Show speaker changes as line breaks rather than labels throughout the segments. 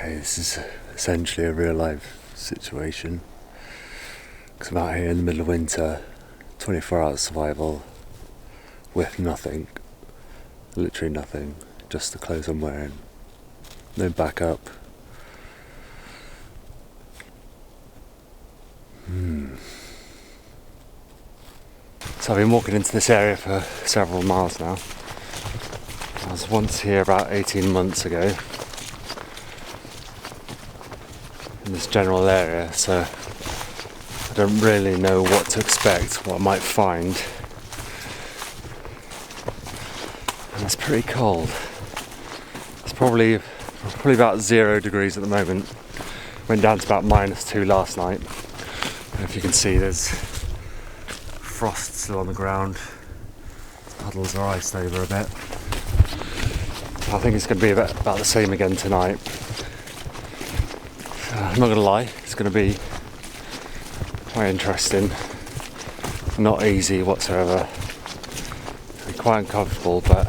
Okay, this is essentially a real life situation. Because I'm out here in the middle of winter, 24 hours survival, with nothing, literally nothing, just the clothes I'm wearing, no backup. So I've been walking into this area for several miles now. I was once here about 18 months ago in this general area, so I don't really know what to expect, what I might find. And it's pretty cold. It's probably about 0 degrees at the moment. Went down to about -2 last night. And if you can see, there's frost still on the ground. Puddles are iced over a bit. I think it's going to be about the same again tonight. I'm not going to lie, it's going to be quite interesting. Not easy whatsoever. It'll be quite uncomfortable, but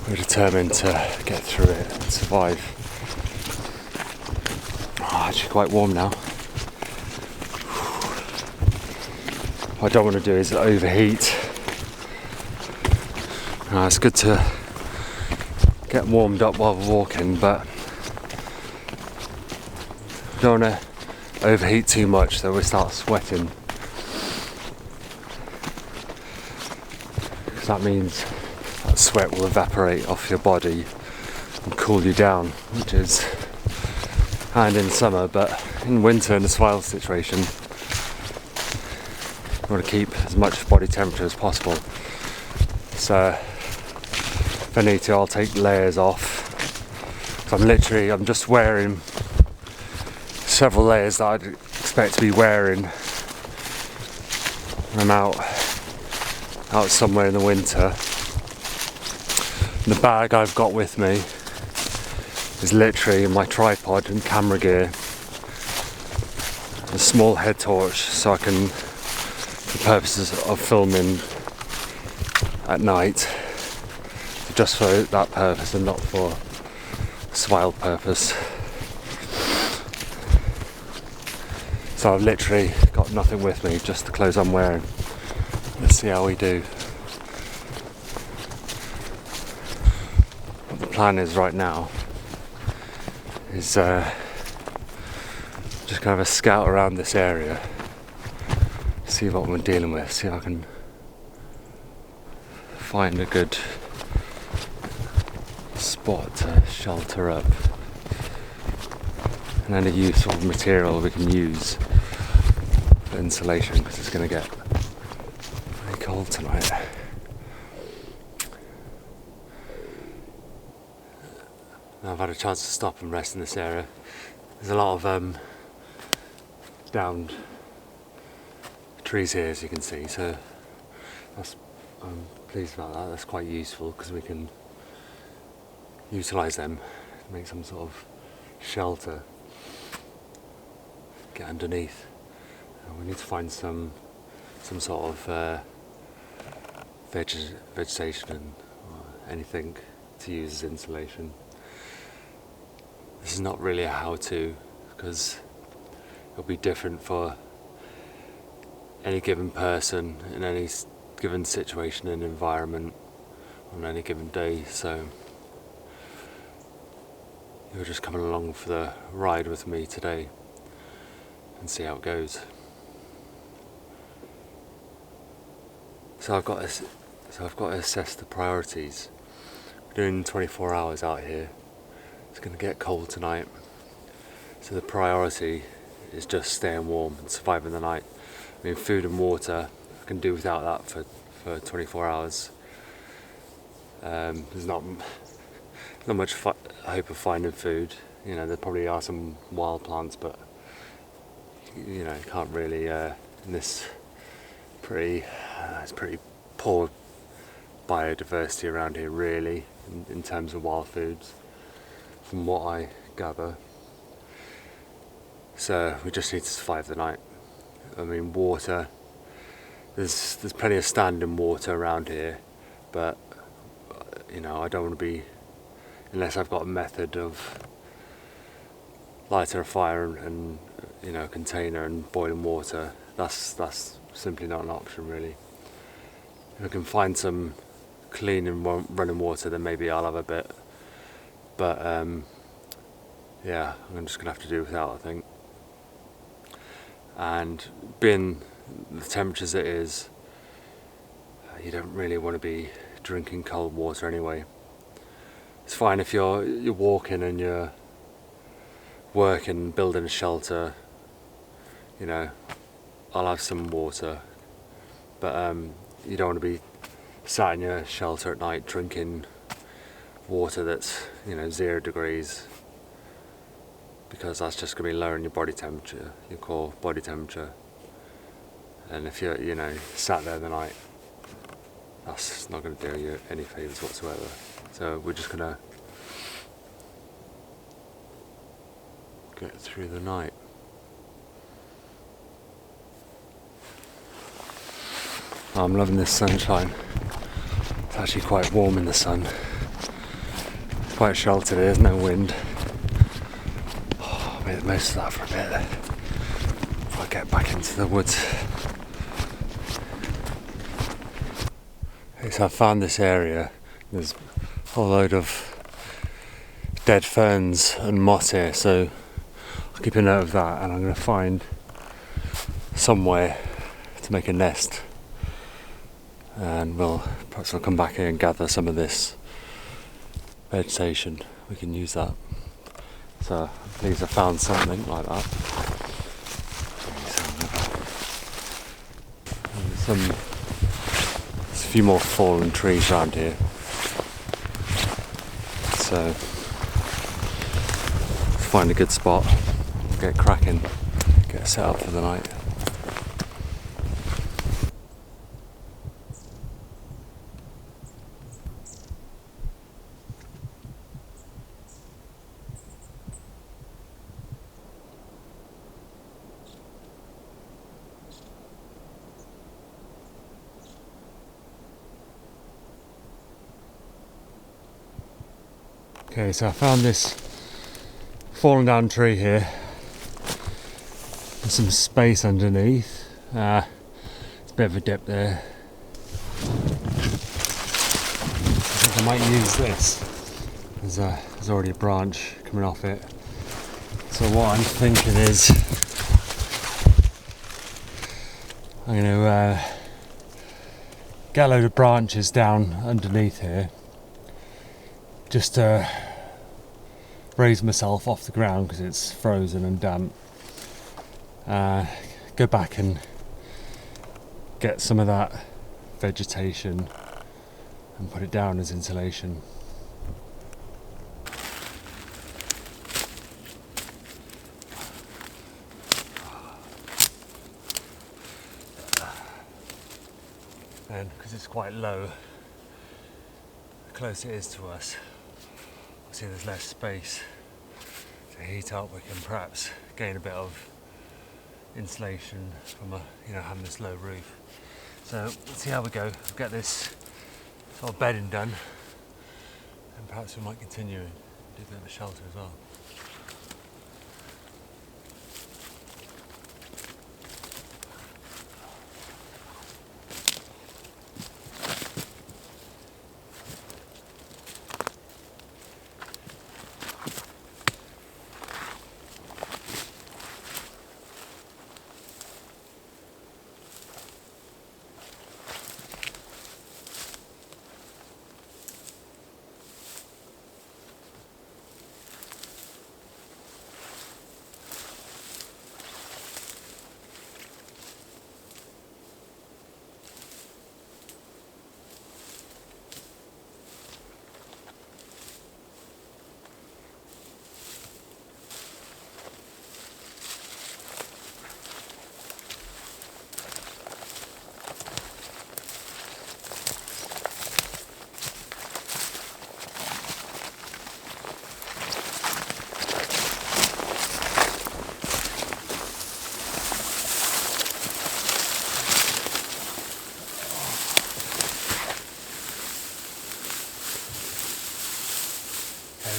we're determined to get through it and survive. Oh, actually quite warm now. What I don't want to do is overheat. It's good to get warmed up while we're walking, but don't want to overheat too much so we start sweating, because that means that sweat will evaporate off your body and cool you down, which is hand in summer, but in winter in a survival situation you want to keep as much body temperature as possible. So if I need to, I'll take layers off. So I'm just wearing several layers that I'd expect to be wearing when I'm out somewhere in the winter. The bag I've got with me is literally my tripod and camera gear, a small head torch so I can, for purposes of filming at night, just for that purpose and not for survival purpose. So I've literally got nothing with me, just the clothes I'm wearing. Let's see how we do. What the plan is right now is just kind of a scout around this area, see what we're dealing with, see if I can find a good spot to shelter up, and any useful material we can use for insulation, because it's going to get pretty cold tonight. Now I've had a chance to stop and rest in this area. There's a lot of downed trees here, as you can see, so I'm pleased about that. That's quite useful because we can utilise them to make some sort of shelter, get underneath. We need to find some sort of vegetation and anything to use as insulation. This is not really a how-to, because it'll be different for any given person in any given situation and environment on any given day, so you're just coming along for the ride with me today and see how it goes. So I've got to assess the priorities. We're doing 24 hours out here. It's going to get cold tonight, so the priority is just staying warm and surviving the night. I mean, food and water, I can do without that for 24 hours. There's not much hope of finding food. You know, there probably are some wild plants, but you know, you can't really in this it's pretty poor biodiversity around here, really, in terms of wild foods, from what I gather. So we just need to survive the night. I mean, water, there's plenty of standing water around here, but you know, I don't want to be, unless I've got a method of lighting a fire and a container and boiling water, that's simply not an option really. If I can find some clean and running water, then maybe I'll have a bit, but yeah, I'm just gonna have to do without, I think. And being the temperatures it is, you don't really want to be drinking cold water anyway. It's fine if you're walking and you're working, building a shelter, I'll have some water, but you don't want to be sat in your shelter at night drinking water that's 0 degrees, because that's just going to be lowering your body temperature, your core body temperature. And if you're sat there the night, that's not going to do you any favours whatsoever. So we're just going to get through the night. I'm loving this sunshine. It's actually quite warm in the sun. It's quite sheltered, there's no wind. I'll make the most of that for a bit before I get back into the woods. Okay, so I found this area. There's a whole load of dead ferns and moss here, so I'll keep a note of that, and I'm going to find somewhere to make a nest. And perhaps I'll come back here and gather some of this vegetation. We can use that. So I'm pleased I found something like that. There's a few more fallen trees around here. So let's find a good spot, get cracking, get set up for the night. Okay, so I found this fallen down tree here. There's some space underneath. It's a bit of a dip there. I think I might use this. There's already a branch coming off it. So what I'm thinking is I'm going to get a load of branches down underneath here, just to raise myself off the ground because it's frozen and damp. Go back and get some of that vegetation and put it down as insulation. And because it's quite low, the closer it is to us, see there's less space to heat up. We can perhaps gain a bit of insulation from having this low roof. So let's see how we go. We'll get this sort of bedding done, and perhaps we might continue and do a bit of a shelter as well.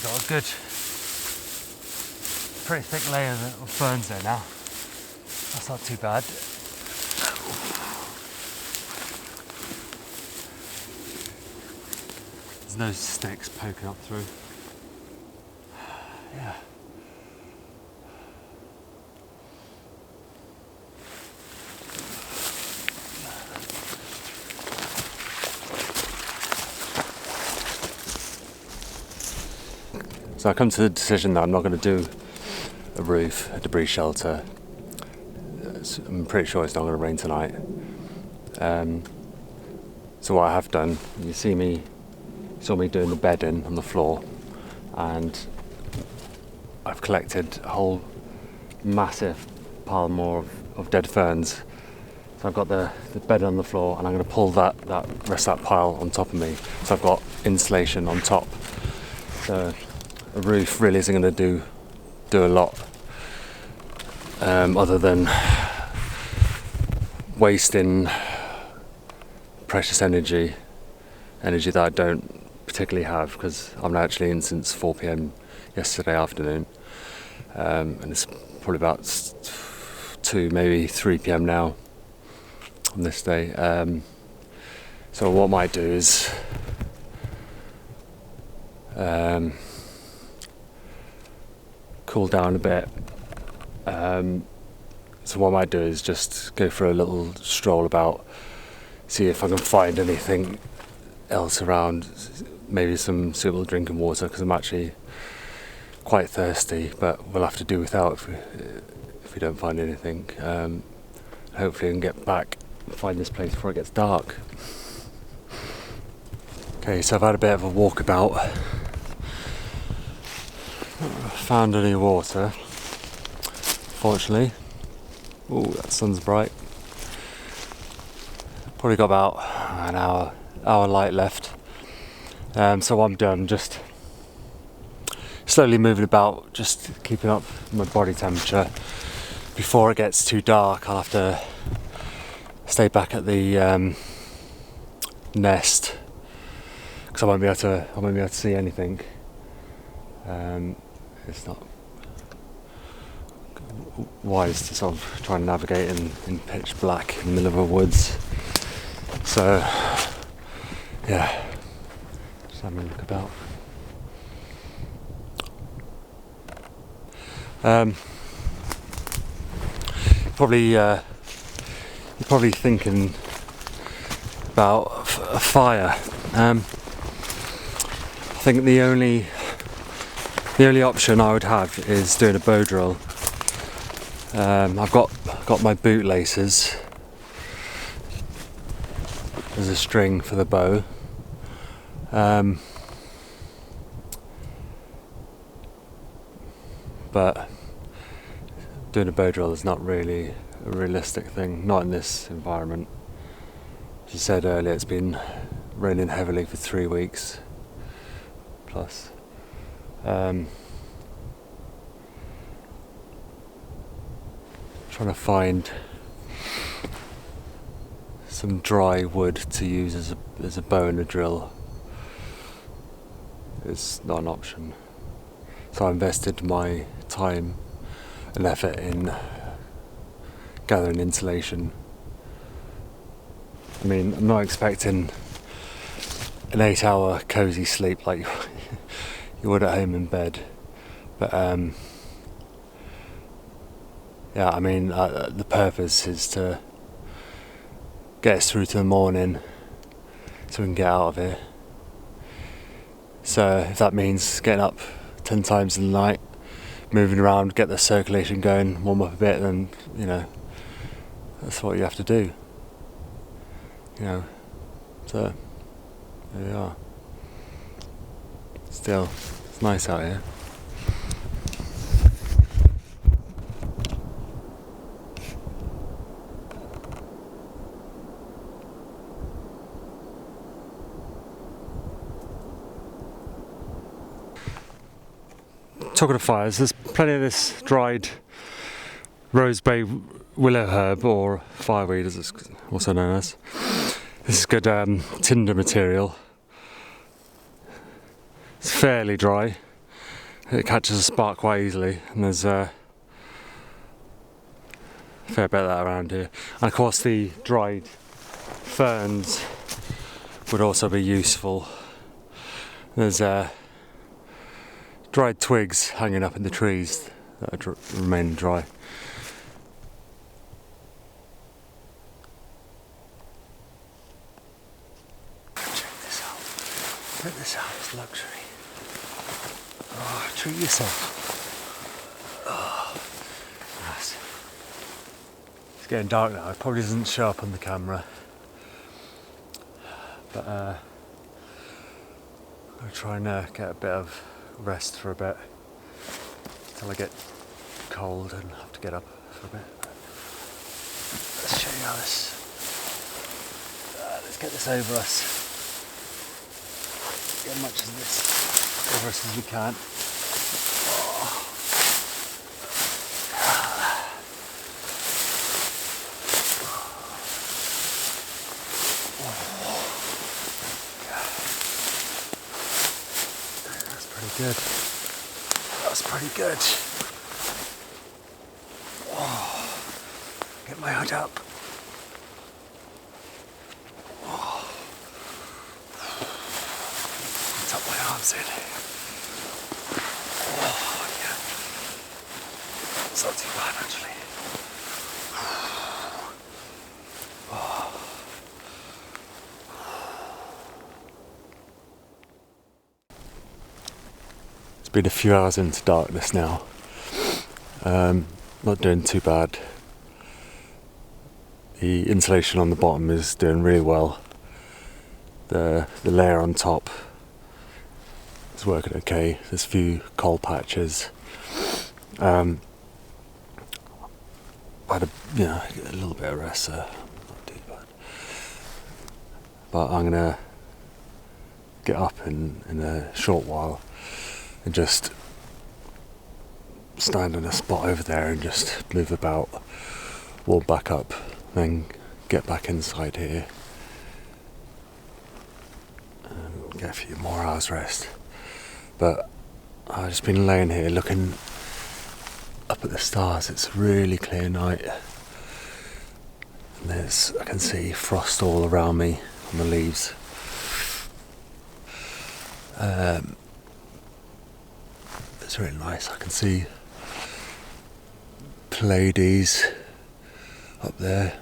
Got a good pretty thick layer of ferns there now. That's not too bad. There's no sticks poking up through. Yeah. So I come to the decision that I'm not going to do a roof, a debris shelter. I'm pretty sure it's not going to rain tonight. So what I have done, you saw me doing the bedding on the floor, and I've collected a whole massive pile more of dead ferns. So I've got the bed on the floor, and I'm going to pull that rest of that pile on top of me. So I've got insulation on top. So a roof really isn't going to do a lot, other than wasting precious energy that I don't particularly have, because I'm actually in since 4 p.m. yesterday afternoon, and it's probably about 2, maybe 3 p.m. now on this day. So what I might do is cool down a bit. So what I might do is just go for a little stroll about, see if I can find anything else around, maybe some suitable drinking water, because I'm actually quite thirsty, but we'll have to do without if we don't find anything. Hopefully I can get back and find this place before it gets dark. Okay, so I've had a bit of a walkabout. Found any water, fortunately. Oh, that sun's bright. Probably got about an hour light left. So what I'm doing, just slowly moving about, just keeping up my body temperature. Before it gets too dark, I'll have to stay back at the nest, because I won't be able to see anything. It's not wise to sort of try and navigate in pitch black in the middle of the woods. So yeah, just having a look about. You're probably thinking about a fire. I think the only option I would have is doing a bow drill. I've got my bootlaces as a string for the bow. But doing a bow drill is not really a realistic thing, not in this environment. As you said earlier, it's been raining heavily for 3 weeks plus. Trying to find some dry wood to use as a bow and a drill is not an option. So I invested my time and effort in gathering insulation. I mean, I'm not expecting an 8-hour cosy sleep like you would at home in bed, but yeah, I mean, the purpose is to get us through to the morning so we can get out of here. So if that means getting up 10 times in the night, moving around, get the circulation going, warm up a bit, then, you know, that's what you have to do. You know, so there we are. Still, it's nice out here. Talking of fires, there's plenty of this dried rosebay willow herb, or fireweed as it's also known as. This is good tinder material. It's fairly dry, it catches a spark quite easily, and there's a fair bit of that around here. And of course the dried ferns would also be useful. There's dried twigs hanging up in the trees that are remain dry. Check this out. Check this out, it's luxury. Oh, treat yourself. Oh, nice. It's getting dark now, it probably doesn't show up on the camera. But I'll try and get a bit of rest for a bit until I get cold and have to get up for a bit. Let's show you how this. Let's get this over us. Get as much of this over us as we can. Good. That's pretty good. Oh, get my hood up. Oh. Tuck my arms in. Oh, yeah. It's not too bad actually. It's been a few hours into darkness now. Not doing too bad. The insulation on the bottom is doing really well. The layer on top is working okay. There's a few coal patches. I had a little bit of rest, so not too bad. But I'm gonna get up in a short while and just stand in a spot over there and just move about, warm back up, then get back inside here and get a few more hours rest. But I've just been laying here looking up at the stars. It's a really clear night, and I can see frost all around me on the leaves. It's really nice. I can see Pleiades up there.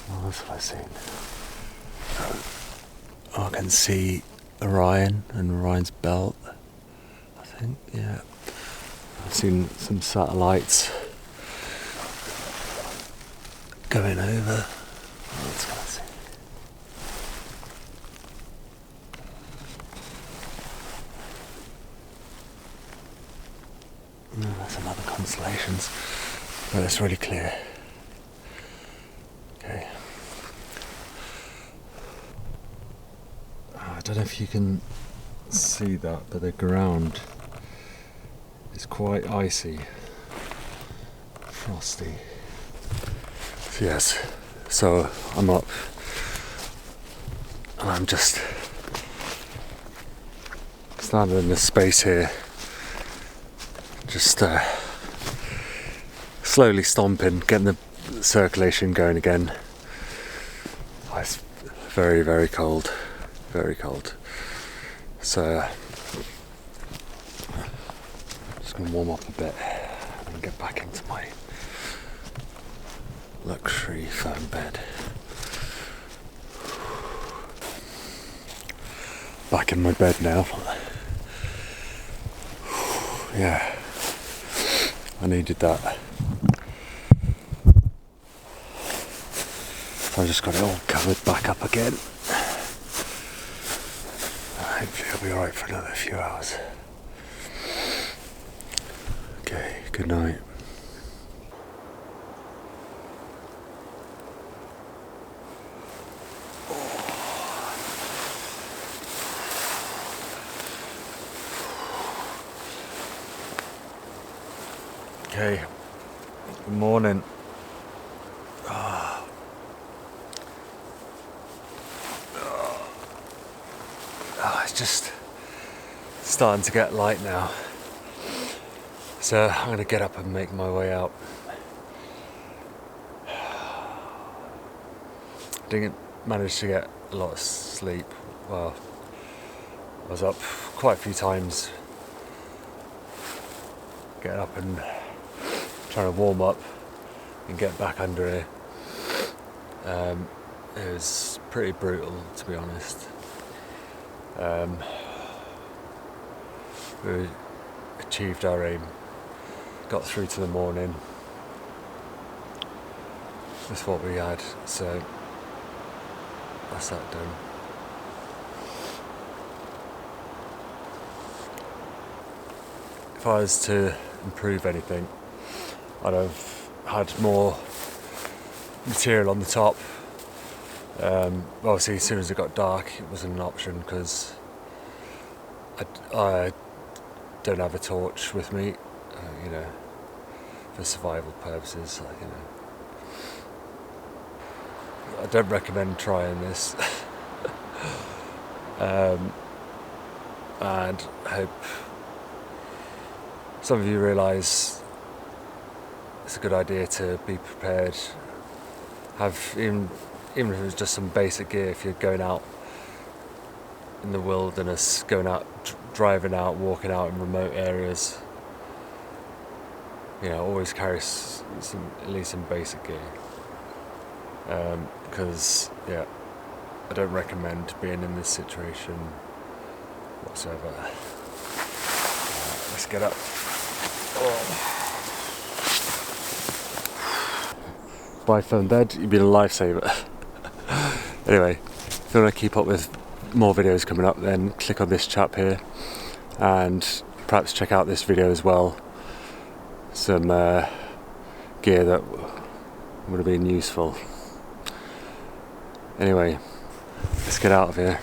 What else have I seen? I can see Orion and Orion's belt, I think, yeah. I've seen some satellites going over. What else can I see? No, there's some other constellations, but it's really clear. Okay. I don't know if you can see that, but the ground is quite icy, frosty. Yes, so I'm up and I'm just standing in this space here, just slowly stomping, getting the circulation going again. Oh, it's very, very cold, very cold. So just going to warm up a bit and get back into my luxury foam bed. Back in my bed now. Yeah, I needed that. So I just got it all covered back up again. Hopefully I'll be alright for another few hours. Okay, good night. Okay, good morning. It's just starting to get light now, so I'm going to get up and make my way out. Didn't manage to get a lot of sleep. Well, I was up quite a few times, getting up and trying to warm up and get back under here. It was pretty brutal, to be honest. We achieved our aim, got through to the morning. That's what we had, so that's that done. If I was to improve anything, I'd have had more material on the top. Obviously, as soon as it got dark, it wasn't an option because I don't have a torch with me, for survival purposes. I don't recommend trying this, and I hope some of you realise it's a good idea to be prepared. Have even if it was just some basic gear, if you're going out in the wilderness, going out, driving out, walking out in remote areas, always carry at least some basic gear. Because I don't recommend being in this situation whatsoever. Let's get up. Bye phone bed, you've been a lifesaver. Anyway, if you want to keep up with more videos coming up, then click on this chap here and perhaps check out this video as well. Some gear that would have been useful. Anyway, let's get out of here.